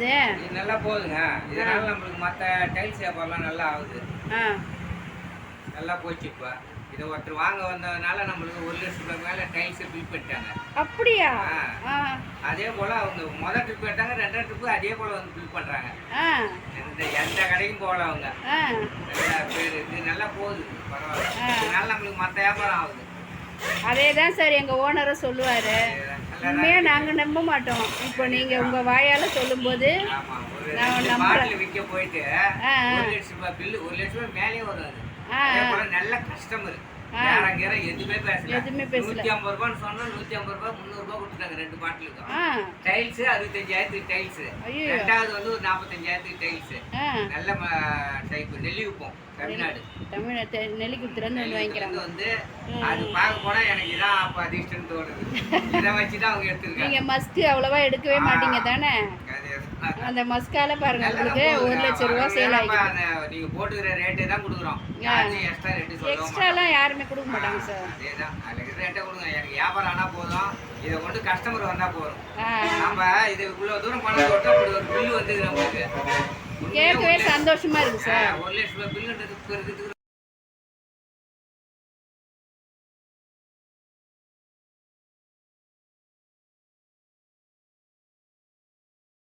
இது இது நல்லா போகுதுங்க. இதனால நம்மளுக்கு மற்ற டைல்ஸ் வியாபாரம்லாம் நல்லா ஆகுது. நல்லா போச்சு. இப்போ இதை ஒருத்தர் வாங்க வந்ததுனால நம்மளுக்கு 1 லட்சம் ரூபாய்க்கு மேலே டைல்ஸை பில் பண்ணிட்டாங்க. அப்படியா? அதே போல் அவங்க முதல் ட்ரிப் எடுத்தாங்க, 2ஆவது ட்ரிப்பு அதே போல் வந்து பில் பண்ணுறாங்க. எந்த கடைக்கும் போகல அவங்க. நல்லா பேர் இது நல்லா போகுது, பரவாயில்ல. இதனால நம்மளுக்கு மற்ற வியாபாரம் ஆகுது. அதே தான் சார் எங்கள் ஓனரும் சொல்லுவார். உண்மையாக நாங்கள் நம்ப மாட்டோம். இப்போ நீங்கள் உங்கள் வாயால் சொல்லும்போது பாட்டில் விற்க போயிட்டு 1 லட்சம் ரூபாய் பில்லு, 1 லட்சம் ரூபாய் மேலேயே வரும். அது அதே போல நல்ல கஸ்டமர், எதுவுமே பேசல. 150 ரூபான்னு சொன்னா 150 ரூபாய் 300 ரூபாய் கொடுத்துட்டாங்க 2 பாட்டிலுக்கும். டைல்ஸ் 65,000 டைல்ஸ், 2வது வந்து ஒரு 45,000 டைல்ஸ். நல்ல டைப் நெல்லிக்குப்பம், தமிழ்நாடு. நெல்லிக்குப்பத்துலேருந்து வந்து வாங்கிக்கிறாங்க. வந்து அது பார்க்க போனா எனக்கு இதான் அப்போ அதிர்ஷ்டம் தோணுது. இதை வச்சு தான் அவங்க எடுத்துருக்காங்க. நீங்கள் மஸ்க்கு அவ்வளோவா எடுக்கவே மாட்டீங்க தானே? அந்த மஸ்கால பாருங்க, உங்களுக்கு 1 லட்சம் ரூபா சேல் ஆகிடும். நீங்க போட்டுக்கிற ரேட்டே தான் கொடுக்குறோம். எக்ஸ்ட்ரா ரேட்டு சொல்லுவோம். எக்ஸ்ட்ராலாம் யாருமே கொடுக்க மாட்டாங்க சார். அதேதான், அதுக்கு ரேட்டே கொடுங்க. எனக்கு வியாபாரம் ஆனால் போதும், இதை கொண்டு கஸ்டமர் வந்தால் போதும். நம்ம இது இவ்வளோ தூரம் பண்ண போட்டு அப்படி ஒரு பில்லு வந்து நம்மளுக்கு கேட்கவே சந்தோஷமா இருக்கு சார். 1 லட்சம் ரூபாய் பில்லுன்றதுக்கு இருக்கிறதுக்கு